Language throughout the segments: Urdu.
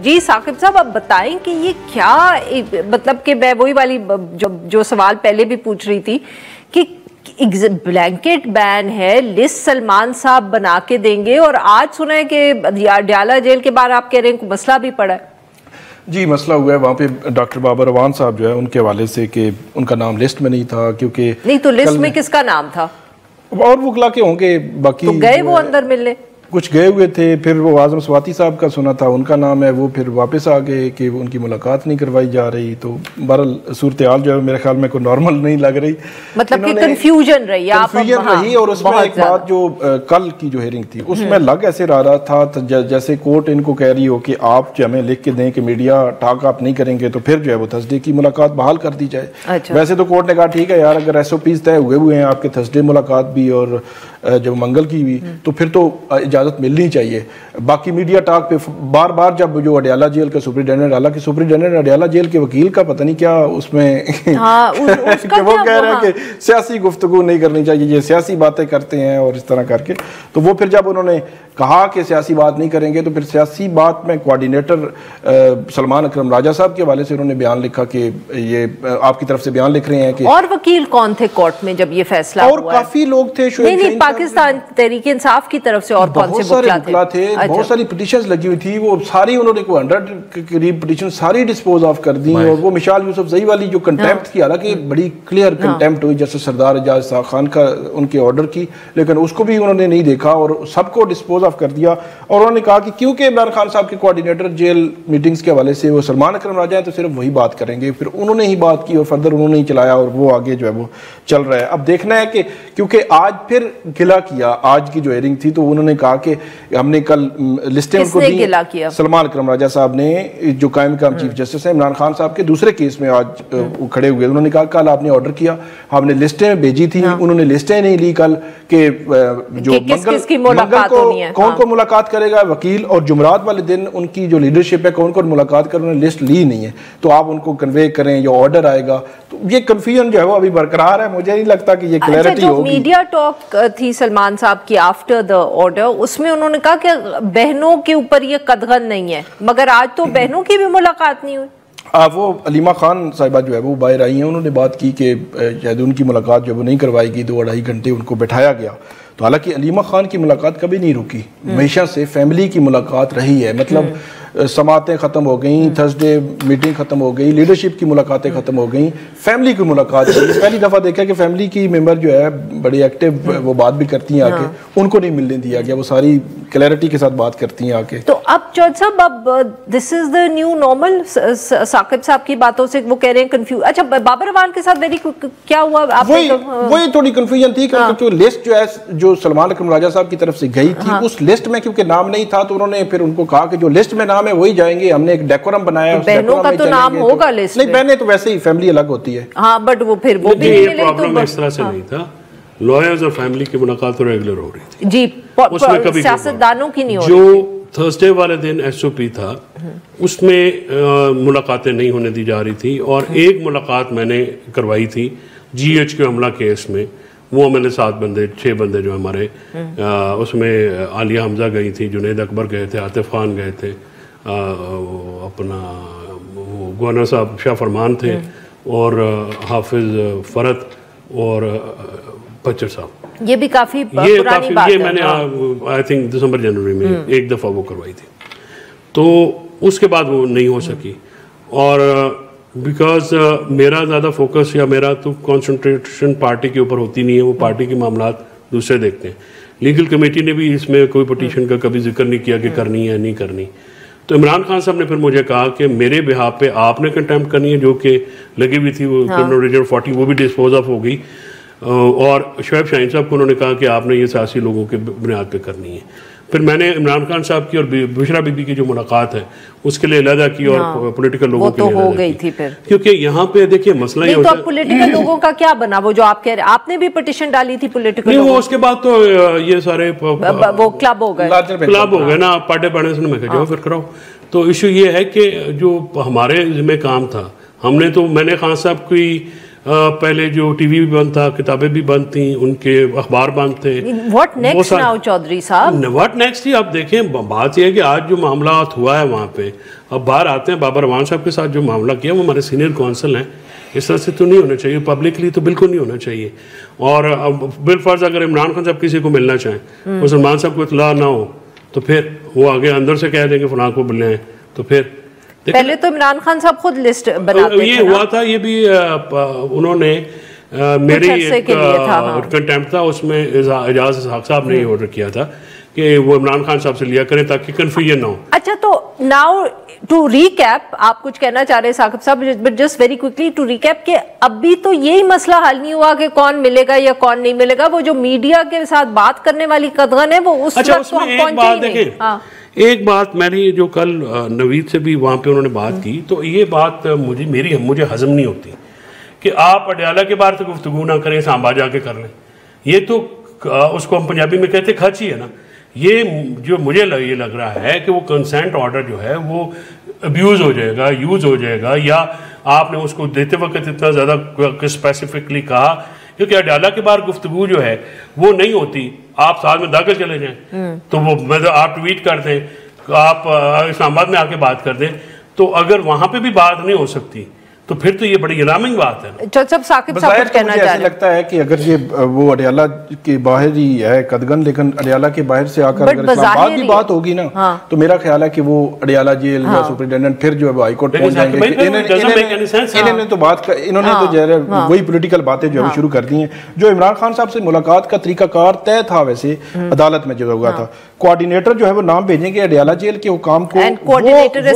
جی ثاقب صاحب اب بتائیں کہ یہ کیا مطلب کہ میں وہی والی جو سوال پہلے بھی پوچھ رہی تھی کہ بلینکٹ بین ہے، لسٹ سلمان صاحب بنا کے دیں گے، اور آج سنا ہے کہ ڈیالہ جیل کے بعد آپ کہہ رہے ہیں کہ مسئلہ بھی پڑا ہے۔ جی مسئلہ ہوا ہے وہاں پہ ڈاکٹر بابر روان صاحب جو ہے ان کے حوالے سے کہ ان کا نام لسٹ میں نہیں تھا، کیونکہ نہیں تو لسٹ میں کس کا نام تھا؟ اور وکلا کے ہوں گے، باقی تو گئے وہ اندر ملنے؟ کچھ گئے ہوئے تھے، پھر وہ اعظم سواتی صاحب کا سنا تھا ان کا نام ہے، وہ پھر واپس آ گئے کہ ان کی ملاقات نہیں کروائی جا رہی۔ تو بہرحال صورتحال جو ہے میرے خیال میں کوئی نارمل نہیں لگ رہی، مطلب کہ کنفیوژن رہی اور اس میں ایک بات جو کل کی جو ہیئرنگ تھی اس میں لگ ایسے رہا تھا جیسے کورٹ ان کو کہہ رہی ہو کہ آپ جو ہمیں لکھ کے دیں کہ میڈیا ٹاک آپ نہیں کریں گے تو پھر جو ہے وہ تھرسڈے کی ملاقات بحال کر دی جائے۔ ویسے تو کورٹ نے کہا ٹھیک ہے یار، اگر ایس او پیز طے ہوئے ہیں آپ کے تھرسڈے ملاقات بھی اور جب منگل کی بھی، تو پھر تو اجازت ملنی چاہیے۔ باقی میڈیا ٹاک پہ بار بار جب جو اڈیالہ جیل کا سپرنٹینڈنٹ، حالانکہ سپرنٹینڈنٹ اڈیالہ جیل کے وکیل کا پتہ نہیں کیا اس میں کہ وہ کہہ رہے ہیں کہ سیاسی گفتگو نہیں کرنی چاہیے، یہ سیاسی باتیں کرتے ہیں اور اس طرح کر کے، تو وہ پھر جب انہوں نے کہا کہ سیاسی بات نہیں کریں گے تو پھر سیاسی بات میں کوارڈینیٹر سلمان اکرم راجہ صاحب کے حوالے سے انہوں نے بیان لکھا کہ یہ آپ کی طرف سے بیان لکھ رہے ہیں کہ اور وکیل کون تھے کورٹ میں جب یہ فیصلہ ہوا؟ اور کافی لوگ تھے، نہیں پاکستان تحریک انصاف کی طرف سے اور کون سے وکلا تھے، بہت ساری پٹیشنز لگی ہوئی تھی، وہ ساری انہوں نے کوئی 100 کے قریب پٹیشن ساری ڈسپوز آف کر دی، اور وہ مشال یوسف زئی والی جو کنٹیمپٹ کی، حالانکہ بڑی کلیئر کنٹیمپٹ ہوئی جیسے سردار اعجاز خان کا ان کے آرڈر کی، لیکن اس کو بھی انہوں نے نہیں دیکھا اور سب کو ڈسپوز آف کر دیا۔ اور انہوں نے کہا کہ کیونکہ عمران خان صاحب کے کوارڈینیٹر جیل میٹنگز کے حوالے سے وہ سلمان اکرم راجہ ہیں تو صرف وہی بات کریں گے، پھر انہوں نے ہی بات کی اور فردر انہوں نے ہی چلایا اور وہ آگے جو ہے وہ چل رہا ہے۔ اب دیکھنا ہے کہ کیونکہ آج پھر گلا کیا، آج کی جو ہیئرنگ تھی تو انہوں نے کہا کہ ہم نے کل لسٹیں ان کو دی، سلمان اکرم راجہ صاحب نے جو قائم مقام چیف جسٹس ہیں عمران خان صاحب کے دوسرے کیس میں آج کھڑے ہوئے، انہوں نے کہا کل آپ نے آرڈر کیا، ہم نے لسٹیں بھیجی تھی، انہوں نے لسٹیں نہیں لی کل کہ جو منگل کو کون کو ملاقات کرے گا وکیل، اور جمعرات والے دن ان کی جو لیڈرشپ ہے کون کو ملاقات کر، انہوں نے لسٹ لی نہیں ہے، تو آپ ان کو کنوے کریں یا آرڈر آئے گا، تو یہ کنفیوژن جو ہے وہ ابھی برقرار ہے، مجھے نہیں لگتا کہ یہ کلیئرٹی ہوگی۔ میڈیا ٹاک تھی سلمان صاحب کی آفٹر دا آرڈر، اس میں انہوں نے کہا کہ بہنوں کے اوپر یہ قدغن نہیں ہے، مگر آج تو بہنوں کی بھی ملاقات نہیں ہوئی۔ وہ علیمہ خان صاحبہ جو ہے وہ باہر آئی ہیں، انہوں نے بات کی کہ شاید ان کی ملاقات جو وہ نہیں کروائی گی، 2-2.5 گھنٹے ان کو بٹھایا گیا، تو حالانکہ علیمہ خان کی ملاقات کبھی نہیں رکی، ہمیشہ سے فیملی کی ملاقات رہی ہے، مطلب سماعتیں ختم ہو گئیں، تھرسڈے میٹنگ ختم ہو گئی، لیڈرشپ کی ملاقاتیں ختم ہو گئیں، فیملی کی ملاقات ہوئی۔ پہلی دفعہ دیکھا کہ فیملی کی ممبر جو ہے بڑی ایکٹیو، وہ بات بھی کرتی ہیں آکے، ان کو نہیں ملنے دیا گیا، وہ ساری کلیئرٹی کے ساتھ بات کرتی ہیں آکے۔ تو اب جج صاحب اب دس از دا نیو نارمل، ثاقب صاحب کی باتوں سے وہ کہہ رہے ہیں کنفیوز۔ اچھا بابر روان کے ساتھ کیا ہوا؟ وہی تھوڑی کنفیوژن تھی کیونکہ لسٹ جو ہے جو سلمان اکرم راجہ صاحب کی طرف سے گئی تھی، اس لسٹ میں کیونکہ نام نہیں تھا تو انہوں نے پھر ان کو کہا کہ جو لسٹ میں نام ہے وہی جائیں گے، ہم نے ایک ڈیکورم بنایا، بہنوں کا تو نام ہوگا لسٹ میں، نہیں بہنیں تو ویسے ہی فیملی الگ ہوتی ہے، ہاں بٹ وہ پھر وہ بھی نہیں ملے، تو اس طرح سے نہیں تھا، لائرز اور فیملی کی ملاقات تو ریگولر ہو رہی تھی جی، سیاستدانوں کی نہیں ہو رہی۔ جو تھرسڈے والے دن ایس او پی تھا اس میں ملاقاتیں نہیں ہونے دی جا رہی تھی، اور ایک ملاقات میں نے کروائی تھی جی ایچ کے حملہ کیس میں، وہ میں نے 6 بندے جو ہمارے اس میں عالیہ حمزہ گئی تھی، جنید اکبر گئے تھے، عاطف خان گئے تھے، اپنا وہ گورنر صاحب شاہ فرمان تھے، اور حافظ فرد اور بچر صاحب، یہ بھی کافی پرانی بات ہے، یہ میں نے آئی تھنک دسمبر جنوری میں ایک دفعہ وہ کروائی تھی، تو اس کے بعد وہ نہیں ہو سکی، اور بیکاز میرا زیادہ فوکس یا میرا تو کانسنٹریشن پارٹی کے اوپر ہوتی نہیں ہے، وہ پارٹی کے معاملات دوسرے دیکھتے ہیں۔ لیگل کمیٹی نے بھی اس میں کوئی پٹیشن کا کبھی ذکر نہیں کیا کہ کرنی ہے نہیں کرنی، تو عمران خان صاحب نے پھر مجھے کہا کہ میرے بہاف پہ آپ نے کنٹیمپٹ کرنی ہے، جو کہ لگی ہوئی تھی وہ کرمنل ریجن 40، وہ بھی ڈسپوز آف ہو گئی، اور شعیب شاہین صاحب کو انہوں نے کہا کہ آپ نے یہ سیاسی لوگوں کے بنیاد پہ کرنی ہے۔ پھر میں نے عمران خان صاحب کی اور بشرا بی بی کی جو ملاقات ہے اس کے لیے علیحدہ کی، اور پولیٹیکل لوگوں کے لیے ہو گئی تھی پھر، کیونکہ یہاں پہ دیکھیے مسئلہ یہ ہوتا ہے، تو پولیٹیکل لوگوں کا کیا بنا؟ وہ جو آپ کہہ رہے ہیں آپ نے بھی پٹیشن ڈالی تھی پولیٹیکل، نہیں وہ اس کے بعد تو یہ سارے وہ کلب ہو گئے نا، پارٹی پڑھنے سے میں کہا جاؤ پھر کراؤ۔ تو ایشو یہ ہے کہ جو ہمارے ذمہ کام تھا، ہم نے تو، میں نے خان صاحب کی پہلے جو ٹی وی بھی بند تھا, کتابیں بھی بند تھیں, ان کے اخبار بند تھے. واٹ نیکسٹ ناؤ چودھری صاحب؟ واٹ نیکسٹ ہی آپ دیکھیں, بات یہ ہے کہ آج جو معاملات ہوا ہے وہاں پہ, اب باہر آتے ہیں بابر رحمان صاحب کے ساتھ جو معاملہ کیا وہ ہمارے سینئر کونسل ہیں, اس طرح سے تو نہیں ہونا چاہیے, پبلکلی تو بالکل نہیں ہونا چاہیے. اور بالفرض اگر عمران خان صاحب کسی کو ملنا چاہیں, وہ سلمان صاحب کو اطلاع نہ ہو تو پھر وہ آگے اندر سے کہہ دیں کہ فلاں کو ملیں, تو پھر پہلے تو عمران خان صاحب خود لسٹ بناتے تھے. یہ ہوا تھا, یہ بھی انہوں نے میری ایک کنٹیمپٹ تھا, اس میں اعجاز اسحاق صاحب نے یہ آرڈر کیا تھا کہ وہ عمران خان صاحب سے لیا کریں تاکہ کنفیوژن نہ ہو. اچھا, تو ناؤ ٹو ریکیپ, آپ کچھ کہنا چاہ رہے ہیں ثاقب صاحب, but just very quickly to recap, کہ اب بھی تو یہی مسئلہ حل نہیں ہوا کہ کون ملے گا یا کون نہیں ملے گا. وہ جو میڈیا کے ساتھ بات کرنے والی قدغن ہے وہ اس وقت تو ہم پہنچے ہی نہیں. ایک بات میں نے جو کل نوید سے بھی وہاں پہ انہوں نے بات کی, تو یہ بات مجھے ہضم نہیں ہوتی کہ آپ اڈیالہ کے بارے سے گفتگو نہ کریں, سانبا جا کے کر لیں. یہ تو اس کو ہم پنجابی میں کہتے کھچ ہی ہے نا. یہ جو مجھے یہ لگ رہا ہے کہ وہ کنسینٹ آرڈر جو ہے وہ ابیوز ہو جائے گا, یوز ہو جائے گا, یا آپ نے اس کو دیتے وقت اتنا زیادہ اسپیسیفکلی کہا, کیونکہ اڈیالہ کے بار گفتگو جو ہے وہ نہیں ہوتی. آپ ساتھ میں داخل چلے جائیں تو وہ آپ ٹویٹ کر دیں, آپ اسلام آباد میں آ کے بات کر دیں, تو اگر وہاں پہ بھی بات نہیں ہو سکتی تو پھر تو یہ بڑی الارمنگ بات ہے. ظاہر تو مجھے ایسا لگتا ہے کہ اگر یہ وہ اڈیالہ کے باہر ہی ہے قدغن, لیکن اڈیالہ کے باہر سے آ کر اگر اسلام آباد بھی بات ہوگی نا, تو میرا خیال ہے کہ وہ اڈیالہ جیل یا سپرنٹینڈنٹ پھر جو ہے ہائی کورٹ پہنچ جائیں گے. انہوں نے تو بات, انہوں نے تو جو ہے وہی پولیٹیکل باتیں جو ہے شروع کر دی ہیں. جو عمران خان صاحب سے ملاقات کا طریقہ کار طے تھا ویسے عدالت میں جو ہوا تھا, کوآرڈینیٹر جو ہے وہ نام بھیجیں گے اڈیالہ جیل کے حکام کو,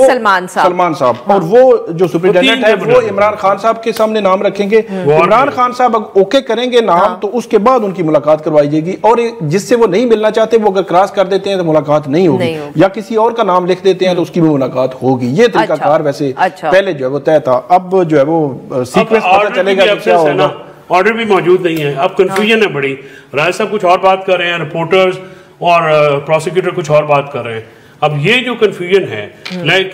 سلمان صاحب, اور وہ جو سپرنٹینڈنٹ ہے وہ عمران خان صاحب کے سامنے نام رکھیں گے. عمران خان صاحب اوکے کریں گے نام, تو اس کے بعد ان کی ملاقات کروائی جائے گی. اور جس سے وہ نہیں ملنا چاہتے وہ اگر کراس کر دیتے ہیں تو ملاقات نہیں ہوگی, یا کسی اور کا نام لکھ دیتے ہیں تو اس کی بھی ملاقات ہوگی. یہ طریقہ کار ویسے پہلے جو ہے وہ طے تھا. اب جو ہے وہ سیکوینس پتہ چلے گا کہ کیا ہوگا. آرڈر بھی موجود نہیں ہے, اب کنفیوژن ہے بڑی. رائے صاحب کچھ اور بات کر رہے ہیں, رپورٹرز اور پروسیکیوٹر کچھ اور بات کر رہے ہیں. اب یہ جو کنفیوژن ہے,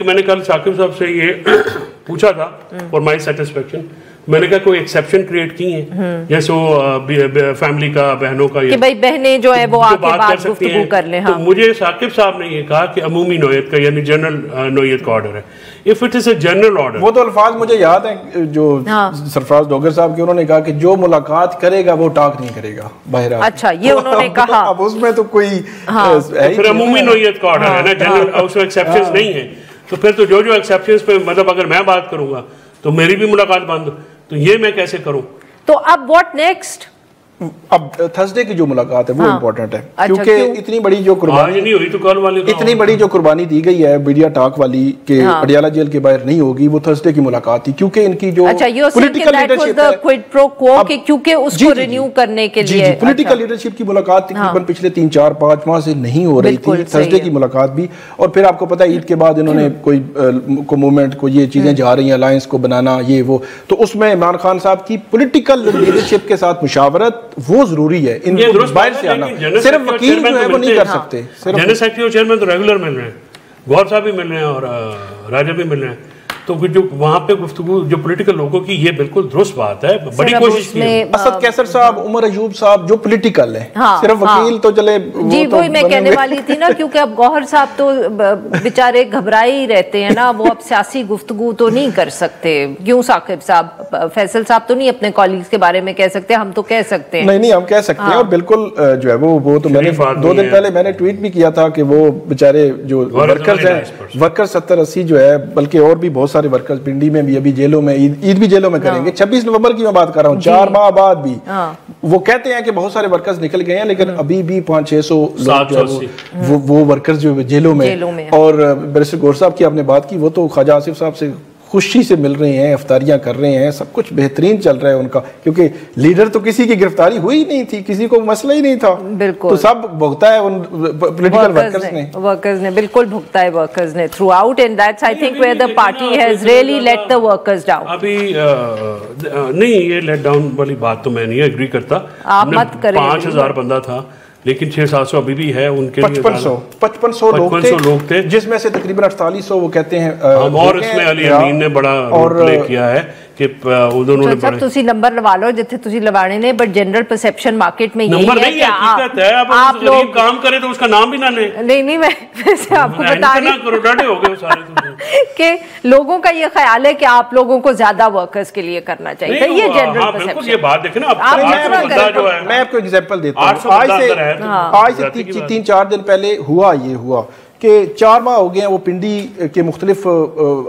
میں نے کل ثاقب صاحب سے یہ پوچھا تھا فار مائی سیٹسفیکشن, میں نے کہا کوئی ایکسیپشن کریٹ کی ہیں جیسے وہ فیملی کا, بہنوں کا, کہ بھائی بہنیں جو ہے وہ آ کے بات گفتگو کر لیں. تو مجھے ثاقب صاحب نے یہ کہا کہ عمومی نوعیت کا یعنی جنرل نوعیت کا آرڈر ہے. If it is a general order, وہ تو الفاظ مجھے یاد ہیں جو سرفراز ڈوگر صاحب کے, انہوں نے کہا کہ جو ملاقات کرے گا وہ ٹاک نہیں کرے گا باہر. اچھا, یہ انہوں نے کہا. اب اس میں تو کوئی پھر عمومی نوعیت کا آرڈر ہے نا, جنرل, اس میں ایکسیپشنز نہیں ہیں. تو پھر تو جو ایکسیپشنز پہ, مطلب اگر میں بات کروں گا تو میری بھی ملاقات بند, تو یہ میں کیسے کروں؟ تو اب واٹ نیکسٹ؟ اب تھرسڈے کی جو ملاقات ہے وہ امپورٹنٹ ہے, کیونکہ اتنی بڑی جو قربانی دی گئی ہے میڈیا ٹاک والی کہ اڈیالہ جیل کے باہر نہیں ہوگی, وہ تھرسڈے کی ملاقات تھی. کیونکہ ان کی جو پولیٹیکل لیڈرشپ ہے, کیونکہ اس کو رینیو کرنے کے لیے پولیٹیکل لیڈرشپ کی ملاقات تقریباً پچھلے 3-4-5 ماہ سے نہیں ہو رہی تھی, تھرسڈے کی ملاقات بھی. اور پھر آپ کو پتا ہے عید کے بعد انہوں نے کوئی موومنٹ کو, یہ چیزیں جا رہی ہیں الائنس کو بنانا, یہ وہ, تو اس میں عمران خان صاحب کی پولیٹیکل لیڈرشپ کے ساتھ مشاورت وہ ضروری ہے. ان کو باہر سے آنا, صرف وکیل جو ہے وہ نہیں کر سکتے. جنرل سیکرٹری اور چیئرمین تو ریگولر مل رہے ہیں, گور صاحب بھی مل رہے ہیں اور راجہ بھی مل رہے ہیں. تو جو وہاں پہ گفتگو جو پولیٹیکل لوگوں کی, یہ بالکل درست بات ہے, بڑی کوشش کی. اسد کیسر صاحب, عمر ایوب صاحب جو پولیٹیکل ہیں, صرف وکیل تو چلے. جی وہی میں کہنے والی تھی نا, کیونکہ اب گوہر صاحب تو بیچارے گھبرائے ہی رہتے ہیں نا, وہ اب سیاسی گفتگو تو نہیں کر سکتے. کیوں ثاقب صاحب, فیصل صاحب تو نہیں اپنے کولیگز کے بارے میں کہہ سکتے, ہم تو کہہ سکتے ہیں. نہیں ہم کہہ سکتے ہیں, اور بالکل جو ہے وہ تو میں نے 2 دن پہلے میں نے ٹویٹ بھی کیا تھا کہ وہ بیچارے جو ورکرز ہیں, ورکر 70-80 جو ہے, بلکہ اور بھی بہت سارے ورکرز پنڈی میں بھی, ابھی جیلوں میں, عید بھی جیلوں میں کریں گے. 26 نومبر کی میں بات کر رہا ہوں, 4 ماہ بعد بھی. وہ کہتے ہیں کہ بہت سارے ورکرز نکل گئے ہیں, لیکن ابھی بھی 500-600 لوگ جو ہے وہ ورکرز جو جیلوں میں. اور بیرسٹر گور صاحب کی آپ نے بات کی, وہ تو خواجہ آصف صاحب سے خوشی سے مل رہے ہیں, افطاریاں کر رہے ہیں, سب کچھ بہترین چل رہا ہے ان کا, کیونکہ لیڈر تو کسی کی گرفتاری ہوئی نہیں تھی, کسی کو مسئلہ ہی نہیں تھا. بالکل, تو سب بھگتا ہے ان پولیٹیکل ورکرز نے, بالکل بھگتا ہے ورکرز نے through out, and that's I think where the party has really let the workers down. ابھی نہیں, یہ لیٹ ڈاؤن والی بات تو میں نہیں ایگری کرتا. آپ مت کریں, 5000 بندہ تھا, لیکن 600-700 ابھی بھی ہے ان کے 5500 لوگ تھے جس میں سے تقریباً 4800 وہ کہتے ہیں اور اس میں علی امین نے بڑا رول پلے کیا ہے کہ انہوں نے بڑے تسی نمبر لوا لو جتھے تسی لوانے نے بٹ جنرل پرسیپشن مارکیٹ میں یہی ہے کہ حقیقت ہے آپ غریب کام کرے تو اس کا نام بھی نہ لیں نہیں میں ویسے آپ کو بتا رہی ہوں کہ لوگوں کا یہ خیال ہے کہ آپ لوگوں کو زیادہ ورکرز کے لیے کرنا چاہیے یہ جنرل پرسیپشن یہ بات دیکھیں نا میں آپ کو ایگزامپل دیتا ہوں آج سے 3-4 دن پہلے ہوا کہ 4 ماہ ہو گئے ہیں وہ پنڈی کے مختلف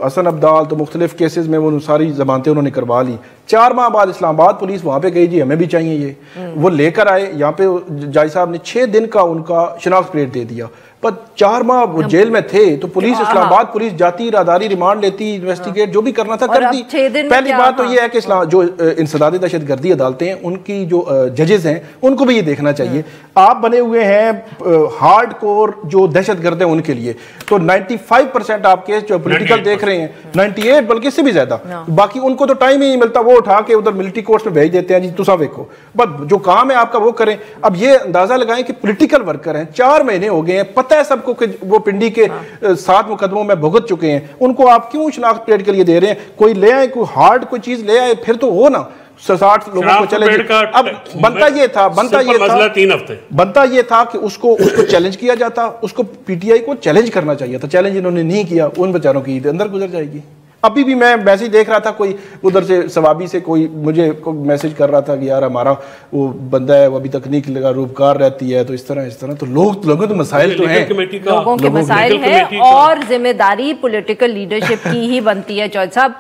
حسن عبدال تو مختلف کیسز میں وہ ساری ضمانتیں انہوں نے کروا لی 4 ماہ بعد اسلام آباد پولیس وہاں پہ گئی جی ہمیں بھی چاہیے یہ وہ لے کر آئے یہاں پہ جائی صاحب نے 6 دن کا ان کا شناخت پلیٹ دے دیا پر 4 ماہ وہ جیل میں تھے تو پولیس اسلام آباد پولیس جاتی راداری ریمانڈ لیتی انویسٹیگیٹ جو بھی کرنا تھا کر دی پہلی بات تو یہ ہے کہ جو انسداد دہشت گردی عدالتیں ہیں ان کی جو ججز ہیں ان کو بھی یہ دیکھنا چاہیے آپ بنے ہوئے ہیں ہارڈ کور جو دہشت گرد ہیں ان کے لیے تو 95% آپ کیس جو پولیٹیکل دیکھ رہے ہیں 98 بلکہ اس سے بھی زیادہ باقی ان کو تو ٹائم ہی نہیں ملتا وہ اٹھا کے ادھر ملٹری کورٹس میں بھیج دیتے ہیں جی تسا دیکھو بس جو کام ہے آپ کا وہ کریں اب یہ اندازہ لگائیں کہ پولیٹیکل ورکر ہیں 4 مہینے ہو گئے ہیں پتہ ہے سب کو کہ وہ پنڈی کے 7 مقدموں میں بھگت چکے ہیں ان کو آپ کیوں شناخت پلیٹ کے لیے دے رہے ہیں کوئی لے آئے کوئی ہارڈ کوئی چیز لے آئے پھر تو ہو نا 60 لوگوں کو چلے اب بنتا یہ تھا کہ اس کو چیلنج کیا جاتا اس کو پی ٹی آئی کو چیلنج کرنا چاہیے تھا چیلنج انہوں نے نہیں کیا ان بیچاروں کی عید اندر گزر جائے گی ابھی بھی میں میسج دیکھ رہا تھا کوئی ادھر سے ثوابی سے کوئی مجھے میسج کر رہا تھا کہ یار ہمارا وہ بندہ ہے وہ ابھی تک نہیں لگا روپکار رہتی ہے تو اس طرح تو لوگوں تو مسائل تو ہیں لوگوں کے مسائل ہیں اور ذمہ داری پولیٹیکل لیڈرشپ کی ہی بنتی ہے چوہد صاحب